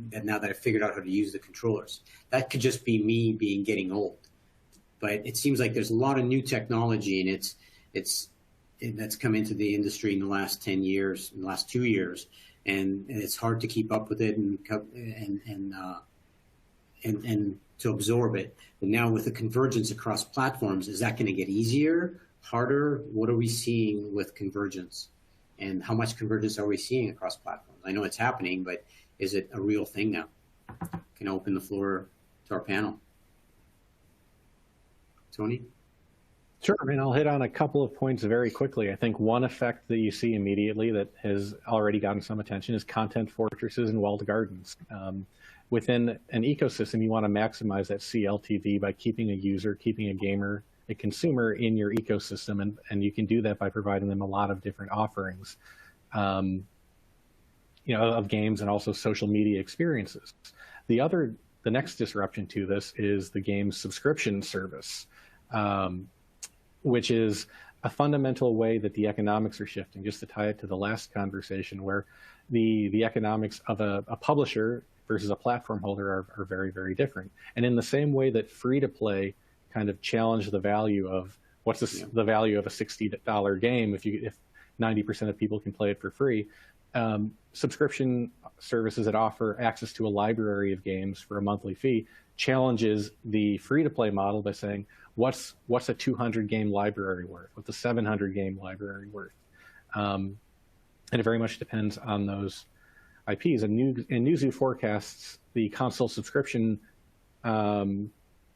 Speaker 3: that now that I figured out how to use the controllers. That could just be me getting old. But it seems like there's a lot of new technology, and that's come into the industry in the last 10 years, in the last 2 years, and it's hard to keep up with it and to absorb it. But now with the convergence across platforms, is that going to get easier, harder? What are we seeing with convergence, and how much convergence are we seeing across platforms? I know it's happening, but is it a real thing now? Can I open the floor to our panel? Tony?
Speaker 4: Sure, and I'll hit on a couple of points very quickly. I think one effect that you see immediately that has already gotten some attention is content fortresses and walled gardens. Within an ecosystem, you want to maximize that CLTV by keeping a user, keeping a gamer, a consumer in your ecosystem, and you can do that by providing them a lot of different offerings, of games and also social media experiences. The next disruption to this is the game's subscription service, which is a fundamental way that the economics are shifting. Just to tie it to the last conversation, where the economics of a publisher versus a platform holder are very, very different. And in the same way that free-to-play kind of challenged the value of the value of a $60 game if 90% of people can play it for free, subscription services that offer access to a library of games for a monthly fee challenges the free-to-play model by saying, what's a 200 game library worth? What's a 700 game library worth? And it very much depends on those IPs. And Newzoo forecasts the console subscription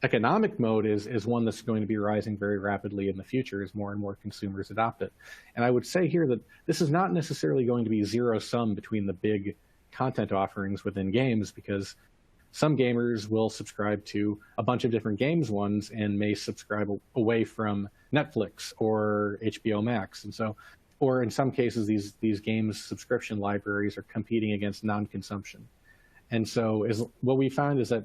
Speaker 4: economic mode is one that's going to be rising very rapidly in the future as more and more consumers adopt it. And I would say here that this is not necessarily going to be zero sum between the big content offerings within games, because some gamers will subscribe to a bunch of different games ones and may subscribe away from Netflix or HBO Max. And so, or in some cases, these games subscription libraries are competing against non-consumption. And so what we found is that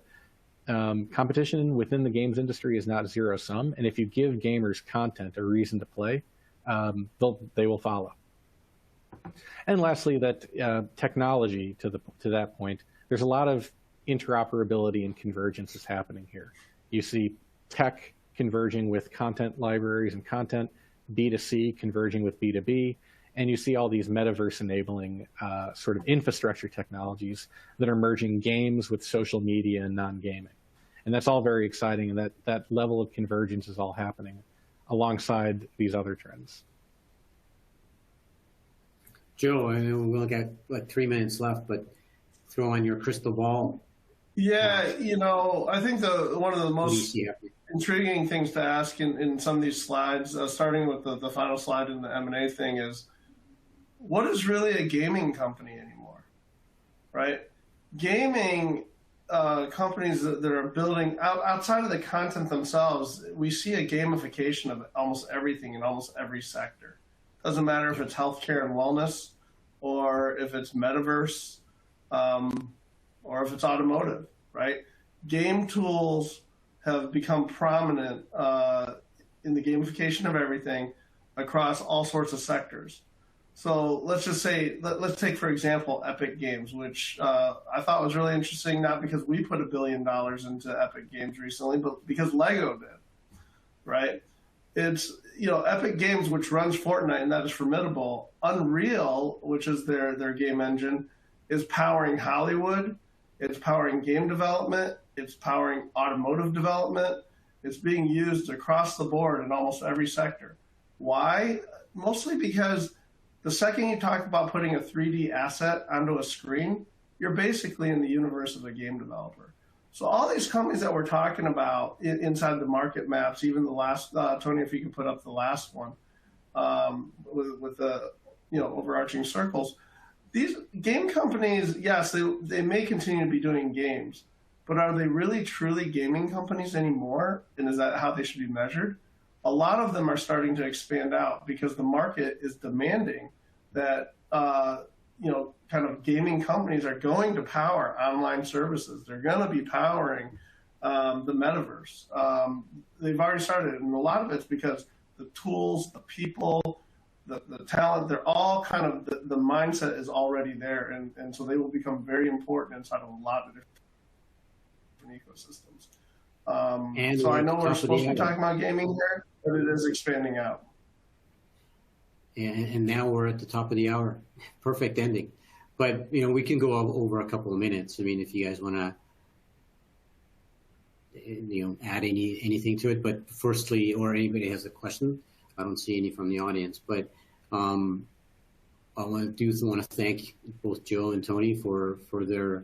Speaker 4: competition within the games industry is not zero sum. And if you give gamers content, a reason to play, they will follow. And lastly, that technology to that point, there's a lot of interoperability and convergence is happening here. You see tech converging with content libraries and content, B2C converging with B2B, and you see all these metaverse enabling sort of infrastructure technologies that are merging games with social media and non-gaming. And that's all very exciting, and that level of convergence is all happening alongside these other trends.
Speaker 3: Joe, I know we'll got like 3 minutes left, but throw on your crystal ball.
Speaker 5: Yeah, I think one of the most intriguing things to ask in some of these slides, starting with the final slide in the M&A thing, is what is really a gaming company anymore, right? Gaming companies that are building outside of the content themselves, we see a gamification of almost everything in almost every sector. Doesn't matter if it's healthcare and wellness, or if it's metaverse, or if it's automotive, right? Game tools have become prominent in the gamification of everything across all sorts of sectors. So let's just say, let's take, for example, Epic Games, which I thought was really interesting, not because we put $1 billion into Epic Games recently, but because Lego did, right? It's, Epic Games, which runs Fortnite, and that is formidable. Unreal, which is their game engine, is powering Hollywood. It's powering game development. It's powering automotive development. It's being used across the board in almost every sector. Why? Mostly because the second you talk about putting a 3D asset onto a screen, you're basically in the universe of a game developer. So all these companies that we're talking about inside the market maps, even the last, Tony, if you could put up the last one, with the overarching circles, these game companies, yes, they may continue to be doing games, but are they really truly gaming companies anymore? And is that how they should be measured? A lot of them are starting to expand out because the market is demanding that, kind of gaming companies are going to power online services. They're going to be powering the metaverse. They've already started, and a lot of it's because the tools, the people, the talent, they're all kind of, the mindset is already there. And so they will become very important inside of a lot of different ecosystems. So I know we're supposed to be talking about gaming here, but it is expanding out.
Speaker 3: And now we're at the top of the hour. Perfect ending. But, we can go over a couple of minutes. I mean, if you guys want to, add anything to it. But firstly, or anybody has a question, I don't see any from the audience. But I want to thank both Joe and Tony for their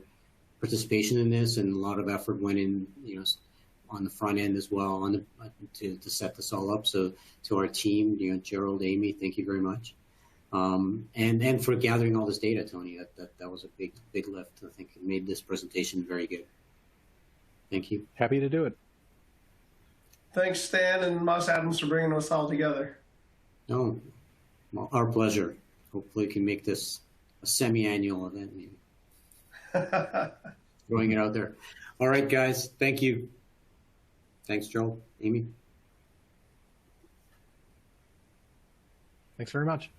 Speaker 3: participation in this, and a lot of effort went in, on the front end as well, to set this all up. So to our team, Gerald, Amy, thank you very much, and for gathering all this data, Tony. That was a big lift. I think it made this presentation very good. Thank you.
Speaker 4: Happy to do it.
Speaker 5: Thanks, Stan and Moss Adams, for bringing us all together.
Speaker 3: No, well, our pleasure. Hopefully we can make this a semi-annual event, maybe. Throwing it out there. All right, guys. Thank you. Thanks, Joel. Amy?
Speaker 4: Thanks very much.